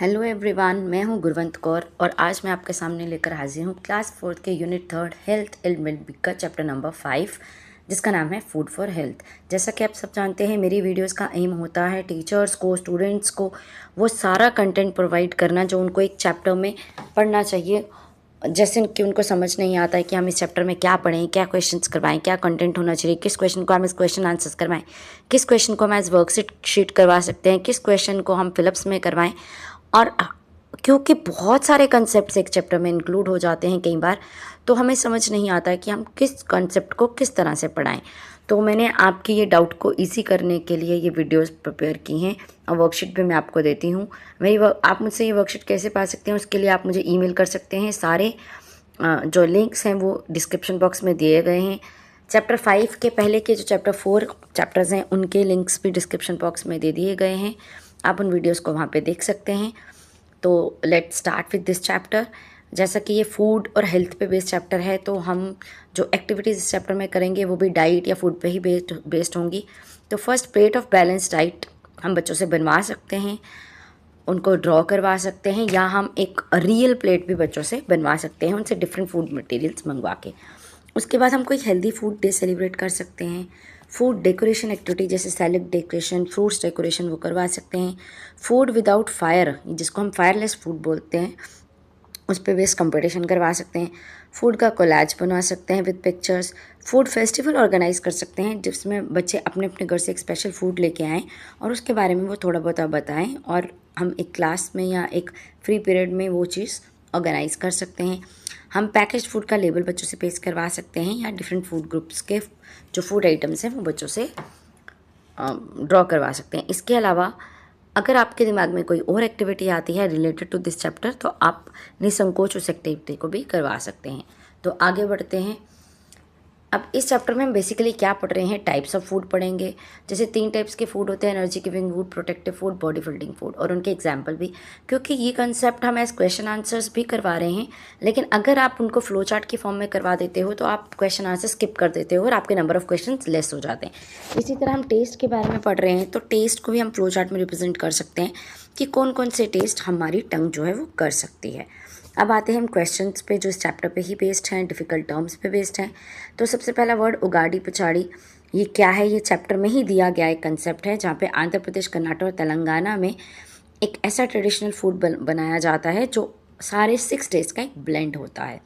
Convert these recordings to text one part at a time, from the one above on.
Hello everyone, मैं हूं गुरवंत कौर और आज मैं आपके सामने लेकर हाजिर हूं क्लास 4 के यूनिट 3 हेल्थ एंड वेलबींग का चैप्टर नंबर 5 जिसका नाम है फूड फॉर हेल्थ। जैसा कि आप सब जानते हैं, मेरी वीडियोस का एम होता है टीचर्स को, स्टूडेंट्स को वो सारा कंटेंट प्रोवाइड करना जो उनको एक चैप्टर में पढ़ना चाहिए। जैसे कि उनको समझ नहीं आता है कि हम इस चैप्टर में क्या पढ़ें, क्या क्वेश्चंस करवाएं, क्या कंटेंट होना चाहिए, किस क्वेश्चन को हम इस क्वेश्चन आंसर्स करवाएं, किस क्वेश्चन को हम एज वर्कशीट शीट करवा सकते हैं, किस क्वेश्चन को हम फिलअप्स में करवाएं। और क्योंकि बहुत सारे कंसेप्ट एक चैप्टर में इंक्लूड हो जाते हैं कई बार, तो हमें समझ नहीं आता है कि हम किस कंसेप्ट को किस तरह से पढ़ाएं। तो मैंने आपकी ये डाउट को इजी करने के लिए ये वीडियोस प्रिपेयर की हैं और वर्कशीट भी मैं आपको देती हूँ। आप मुझसे ये वर्कशीट कैसे पा सकते हैं, उसके लिए आप मुझे ईमेल कर सकते हैं। सारे जो लिंक्स हैं वो डिस्क्रिप्शन बॉक्स में दिए गए हैं। चैप्टर 5 के पहले के जो चैप्टर 4 चैप्टर्स हैं उनके लिंक्स भी डिस्क्रिप्शन बॉक्स में दे दिए गए हैं। आप उन वीडियोस को वहाँ पे देख सकते हैं। तो let's start with this chapter. जैसा कि ये फूड और हेल्थ पे बेस्ड चैप्टर है, तो हम जो एक्टिविटीज़ इस चैप्टर में करेंगे वो भी डाइट या फूड पे ही बेस्ड होंगी। तो first, plate of balance diet हम बच्चों से बनवा सकते हैं, उनको ड्रॉ करवा सकते हैं, या हम एक रियल प्लेट भी बच्चों से बनवा सकते हैं उनसे डिफरेंट फूड मटेरियल्स मंगवा के। उसके बाद हम कोई हेल्दी फूड डे सेलिब्रेट कर सकते हैं। फूड डेकोरेशन एक्टिविटी जैसे सैलेड डेकोरेशन, फ्रूट्स डेकोरेशन वो करवा सकते हैं। फूड विदाउट फायर, जिसको हम फायरलेस फूड बोलते हैं, उस पर बेस्ड कंपटीशन करवा सकते हैं। फूड का कोलाज बनवा सकते हैं with pictures. Food festival organise कर सकते हैं जिसमें बच्चे अपने अपने घर से एक स्पेशल फूड लेके आएँ और उसके बारे में वो थोड़ा बहुत बताएं और हम एक क्लास में या एक फ्री पीरियड में वो चीज़ ऑर्गेनाइज कर सकते हैं। हम पैकेज फूड का लेबल बच्चों से पेश करवा सकते हैं या डिफरेंट फूड ग्रुप्स के जो फूड आइटम्स हैं वो बच्चों से ड्रॉ करवा सकते हैं। इसके अलावा अगर आपके दिमाग में कोई और एक्टिविटी आती है रिलेटेड टू दिस चैप्टर, तो आप निसंकोच उस एक्टिविटी को भी करवा सकते हैं। तो आगे बढ़ते हैं। अब इस चैप्टर में हम बेसिकली क्या पढ़ रहे हैं, टाइप्स ऑफ फूड पढ़ेंगे। जैसे 3 टाइप्स के फूड होते हैं, energy giving food, protective food, body building food, और उनके एग्जाम्पल भी। क्योंकि ये कंसेप्ट हम एज क्वेश्चन आंसर्स भी करवा रहे हैं, लेकिन अगर आप उनको फ्लो चार्ट की फॉर्म में करवा देते हो तो आप क्वेश्चन आंसर स्किप कर देते हो और आपके नंबर ऑफ क्वेश्चन लेस हो जाते हैं। इसी तरह हम टेस्ट के बारे में पढ़ रहे हैं, तो टेस्ट को भी हम फ्लो चार्ट में रिप्रेजेंट कर सकते हैं कि कौन कौन से टेस्ट हमारी टंग जो है वो कर सकती है। अब आते हैं हम क्वेश्चंस पे जो इस चैप्टर पे ही बेस्ड हैं, डिफ़िकल्ट टर्म्स पे बेस्ड हैं। तो सबसे पहला वर्ड उगाड़ी पचाड़ी, ये क्या है? ये चैप्टर में ही दिया गया एक कंसेप्ट है जहाँ पे आंध्र प्रदेश, कर्नाटक और तेलंगाना में एक ऐसा ट्रेडिशनल फूड बनाया जाता है जो सारे 6 डेज का एक ब्लेंड होता है।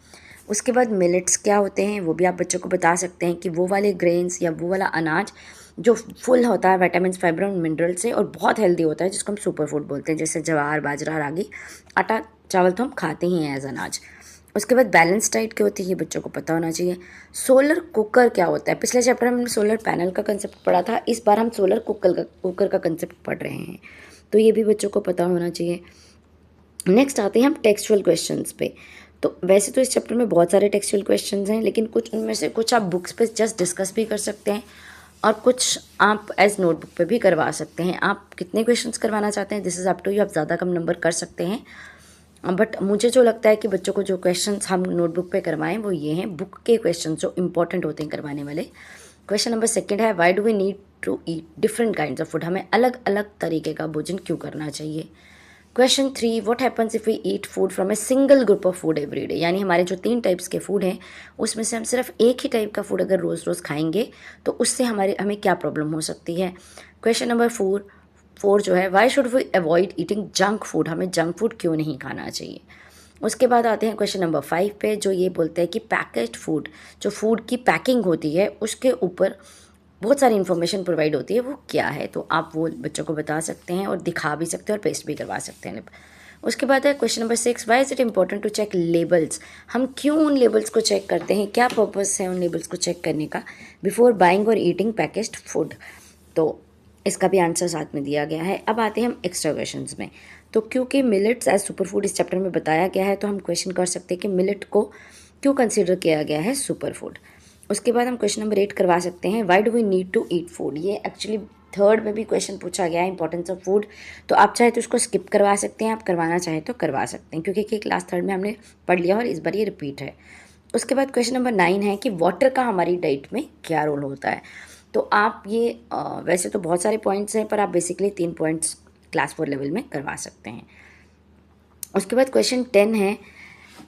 उसके बाद मिलेट्स क्या होते हैं वो भी आप बच्चों को बता सकते हैं कि वो वाले ग्रेन्स या वो वाला अनाज जो फुल होता है विटामिन, फाइबर और मिनरल से और बहुत हेल्दी होता है, जिसको हम सुपर फूड बोलते हैं, जैसे ज्वार, बाजरा, रागी, आटा, चावल तो हम खाते ही हैं एज अनाज। उसके बाद बैलेंस डाइट क्या होती है ये बच्चों को पता होना चाहिए। सोलर कुकर क्या होता है? पिछले चैप्टर में हमने सोलर पैनल का कंसेप्ट पढ़ा था, इस बार हम सोलर कुकर का कंसेप्ट पढ़ रहे हैं, तो ये भी बच्चों को पता होना चाहिए। नेक्स्ट आते हैं हम टेक्सचुअल क्वेश्चंस पे। तो वैसे तो इस चैप्टर में बहुत सारे टेक्सचुअल क्वेश्चंस हैं, लेकिन कुछ उनमें से कुछ आप बुक्स पे जस्ट डिस्कस भी कर सकते हैं और कुछ आप एज नोटबुक पे भी करवा सकते हैं। आप कितने क्वेश्चंस करवाना चाहते हैं, this is up to you, आप ज़्यादा कम नंबर कर सकते हैं। बट मुझे जो लगता है कि बच्चों को जो क्वेश्चंस हम नोटबुक पे करवाएं वो ये हैं, बुक के क्वेश्चन जो इंपॉर्टेंट होते हैं करवाने वाले। क्वेश्चन नंबर 2 है, why do we need to eat different kinds of food, हमें अलग अलग तरीके का भोजन क्यों करना चाहिए। Question 3, what happens if we eat food from a single group of food every day, यानी हमारे जो 3 टाइप्स के फूड हैं उसमें से हम सिर्फ एक ही टाइप का फूड अगर रोज़ रोज़ खाएंगे तो उससे हमें क्या प्रॉब्लम हो सकती है। क्वेश्चन नंबर 4 जो है, why should we avoid eating junk food, हमें जंक फूड क्यों नहीं खाना चाहिए। उसके बाद आते हैं क्वेश्चन नंबर 5 पे, जो ये बोलते हैं कि पैकेज्ड फूड, जो फूड की पैकिंग होती है उसके ऊपर बहुत सारी इन्फॉर्मेशन प्रोवाइड होती है, वो क्या है, तो आप वो बच्चों को बता सकते हैं और दिखा भी सकते हैं और पेस्ट भी करवा सकते हैं। उसके बाद है question number 6, why is it important to check labels, हम क्यों उन लेबल्स को चेक करते हैं, क्या पर्पस है उन लेबल्स को चेक करने का बिफोर बाइंग और ईटिंग पैकेज्ड फूड। तो इसका भी आंसर साथ में दिया गया है। अब आते हैं हम एक्स्ट्रा क्वेश्चंस में। तो क्योंकि मिलेट्स एज सुपर फूड इस चैप्टर में बताया गया है, तो हम क्वेश्चन कर सकते हैं कि मिलेट को क्यों कंसिडर किया गया है सुपर फूड। उसके बाद हम क्वेश्चन नंबर 8 करवा सकते हैं, why do we need to eat food, ये एक्चुअली 3rd में भी क्वेश्चन पूछा गया है, इंपॉर्टेंस ऑफ फूड। तो आप चाहे तो उसको स्किप करवा सकते हैं, आप करवाना चाहें तो करवा सकते हैं, क्योंकि क्लास 3rd में हमने पढ़ लिया और इस बार ये रिपीट है। उसके बाद क्वेश्चन नंबर 9 है कि वाटर का हमारी डाइट में क्या रोल होता है। तो आप ये वैसे तो बहुत सारे पॉइंट्स हैं, पर आप बेसिकली 3 पॉइंट्स क्लास 4 लेवल में करवा सकते हैं। उसके बाद क्वेश्चन 10 है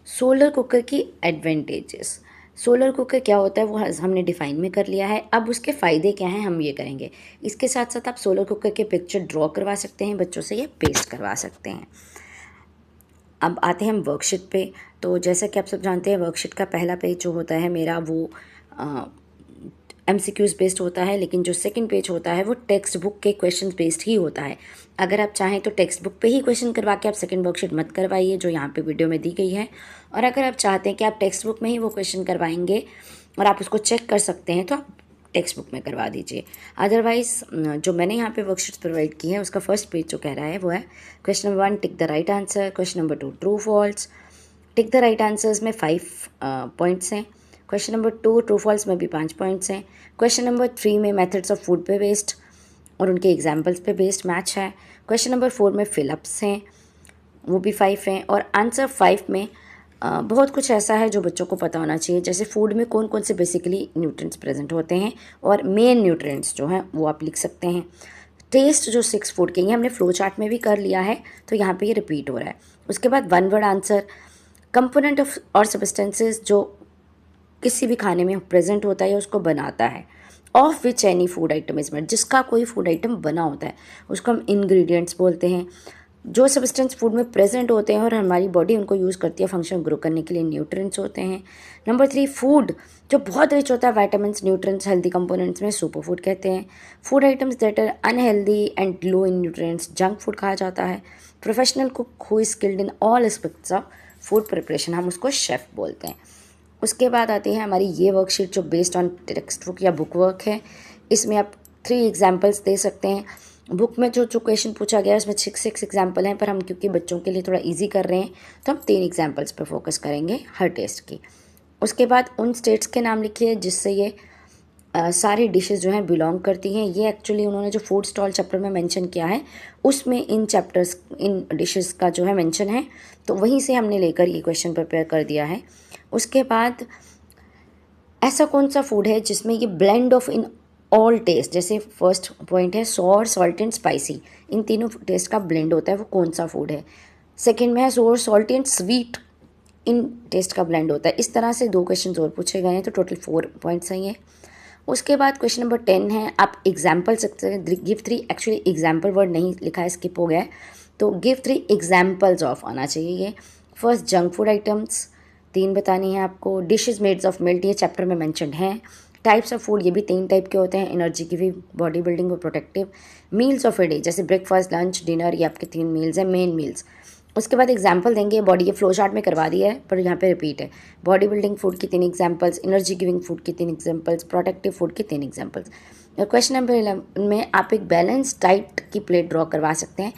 सोलर कुकर की एडवांटेजेस। सोलर कुकर क्या होता है वो हमने डिफाइन में कर लिया है। अब उसके फ़ायदे क्या हैं हम ये करेंगे। इसके साथ साथ आप सोलर कुकर के पिक्चर ड्रॉ करवा सकते हैं बच्चों से, या पेस्ट करवा सकते हैं। अब आते हैं हम वर्कशीट पे। तो जैसा कि आप सब जानते हैं वर्कशीट का पहला पेज जो होता है मेरा वो MCQs बेस्ड होता है, लेकिन जो सेकंड पेज होता है वो टेक्स्ट बुक के क्वेश्चन बेस्ड ही होता है। अगर आप चाहें तो टेक्स्ट बुक पे ही क्वेश्चन करवा के आप सेकंड वर्कशीट मत करवाइए जो यहाँ पे वीडियो में दी गई है। और अगर आप चाहते हैं कि आप टेक्स्ट बुक में ही वो क्वेश्चन करवाएंगे और आप उसको चेक कर सकते हैं तो आप टेक्स्ट बुक में करवा दीजिए। अदरवाइज जो मैंने यहाँ पे वर्कशीट प्रोवाइड की है उसका फर्स्ट पेज जो कह रहा है वो है question number 1 tick the right answer, question number 2 true false. Tick the right answers में 5 पॉइंट्स हैं। क्वेश्चन नंबर 2 ट्रू फॉल्स में भी 5 पॉइंट्स हैं। क्वेश्चन नंबर 3 में मेथड्स ऑफ फूड पे बेस्ड और उनके एग्जाम्पल्स पे बेस्ड मैच है। क्वेश्चन नंबर 4 में फिलअप्स हैं, वो भी 5 हैं। और आंसर 5 में बहुत कुछ ऐसा है जो बच्चों को पता होना चाहिए, जैसे फूड में कौन कौन से बेसिकली न्यूट्रिएंट्स प्रेजेंट होते हैं और मेन न्यूट्रिएंट्स जो हैं वो आप लिख सकते हैं। टेस्ट जो 6 फूड के ये हमने फ्लो चार्ट में भी कर लिया है तो यहाँ पे ये रिपीट हो रहा है। उसके बाद 1 वर्ड आंसर, कंपोनेंट ऑफ और सब्सटेंसेस जो किसी भी खाने में प्रेजेंट होता है या उसको बनाता है, of which any food item is made, जिसका कोई फूड आइटम बना होता है उसको हम इंग्रेडिएंट्स बोलते हैं। जो सब्सटेंस फूड में प्रेजेंट होते हैं और हमारी बॉडी उनको यूज़ करती है फंक्शन ग्रो करने के लिए, न्यूट्रिएंट्स होते हैं। नंबर 3 फूड जो बहुत रिच होता है विटामिन्स, न्यूट्रिएंट्स, हेल्दी कंपोनेंट्स में सुपर फूड कहते हैं। Food items that are unhealthy and low in nutrients junk food कहा जाता है। Professional cook who is skilled in all aspects of food preparation हम उसको शेफ़ बोलते हैं। उसके बाद आती है हमारी ये वर्कशीट जो बेस्ड ऑन टेक्स्ट बुक या बुक वर्क है। इसमें आप 3 एग्जाम्पल्स दे सकते हैं। बुक में जो क्वेश्चन पूछा गया है उसमें 6 एग्जाम्पल हैं, पर हम क्योंकि बच्चों के लिए थोड़ा इजी कर रहे हैं तो हम 3 एग्जाम्पल्स पर फोकस करेंगे हर टेस्ट की। उसके बाद उन स्टेट्स के नाम लिखिए जिससे ये सारी डिशेस जो हैं बिलोंग करती हैं। ये एक्चुअली उन्होंने जो फूड स्टॉल चैप्टर में मेंशन किया है उसमें इन चैप्टर्स इन डिशेस का जो है मेंशन है, तो वहीं से हमने लेकर ये क्वेश्चन प्रिपेयर कर दिया है। उसके बाद ऐसा कौन सा फूड है जिसमें ये blend of in all taste, जैसे फर्स्ट पॉइंट है सॉर, सॉल्ट एंड स्पाइसी, इन तीनों टेस्ट का ब्लेंड होता है, वो कौन सा फूड है। सेकेंड में है सोर, सॉल्ट एंड स्वीट, इन टेस्ट का ब्लेंड होता है। इस तरह से 2 क्वेश्चन और पूछे गए हैं तो टोटल 4 पॉइंट्स सही है। उसके बाद क्वेश्चन नंबर 10 है आप एग्जाम्पल सकते हैं, गिव 3, एक्चुअली एग्जाम्पल वर्ड नहीं लिखा है, स्किप हो गया है, तो गिव 3 एग्जाम्पल्स ऑफ आना चाहिए ये। फर्स्ट जंक फूड आइटम्स 3 बतानी है आपको। डिशेज मेड्स ऑफ मिल्क ये चैप्टर में मैंशनड हैं। टाइप्स ऑफ फूड ये भी 3 टाइप के होते हैं, एनर्जी की भी, बॉडी बिल्डिंग और protective. Meals of a day जैसे ब्रेकफास्ट, लंच, डिनर, ये आपके 3 मील्स हैं, मेन मील्स। उसके बाद एग्जाम्पल देंगे, बॉडी के फ्लो चार्ट में करवा दिया है पर यहाँ पे रिपीट है। बॉडी बिल्डिंग फूड की 3 एग्जाम्पल्स, एनर्जी गिविंग फूड की 3 एग्जाम्पल्स, प्रोटेक्टिव फूड की 3 एग्जाम्पल्स। और क्वेश्चन नंबर 11 में आप एक बैलेंस डाइट की प्लेट ड्रॉ करवा सकते हैं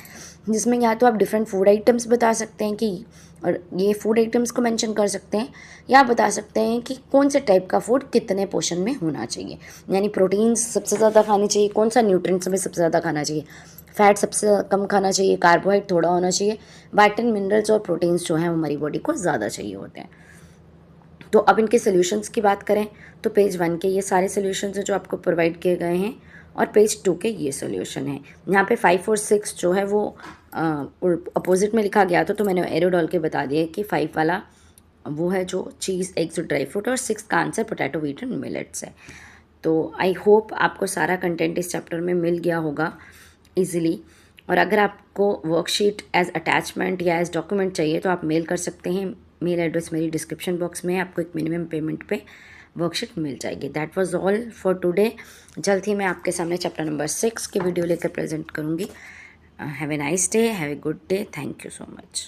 जिसमें या तो आप डिफरेंट फूड आइटम्स बता सकते हैं कि और ये फूड आइटम्स को मेंशन कर सकते हैं, या बता सकते हैं कि कौन से टाइप का फूड कितने पोर्शन में होना चाहिए, यानी प्रोटीन्स सबसे ज़्यादा खानी चाहिए, कौन सा न्यूट्रिएंट्स हमें सबसे ज़्यादा खाना चाहिए, फैट सबसे कम खाना चाहिए, कार्बोहाइड्रेट थोड़ा होना चाहिए, वाइटामिन, मिनरल्स और प्रोटीन्स जो हैं हमारी बॉडी को ज़्यादा चाहिए होते हैं। तो अब इनके सोल्यूशंस की बात करें तो पेज 1 के ये सारे सोल्यूशंस हैं जो आपको प्रोवाइड किए गए हैं और पेज 2 के ये सोल्यूशन है। यहाँ पे 5 और 6 जो है वो अपोजिट में लिखा गया था तो मैंने एरो डाल के बता दिया कि 5 वाला वो है जो चीज़, एग्स और ड्राई फ्रूट, और 6 का answer potato, wheat and millets है। तो आई होप आपको सारा कंटेंट इस चैप्टर में मिल गया होगा ईजिली। और अगर आपको वर्कशीट एज अटैचमेंट या एज डॉक्यूमेंट चाहिए तो आप मेल कर सकते हैं। मेल एड्रेस मेरी डिस्क्रिप्शन बॉक्स में है, आपको एक मिनिमम पेमेंट पे वर्कशीट मिल जाएगी। That was all for today. जल्द ही मैं आपके सामने चैप्टर नंबर 6 की वीडियो लेकर प्रेजेंट करूँगी। Have a nice day, have a good day, thank you so much.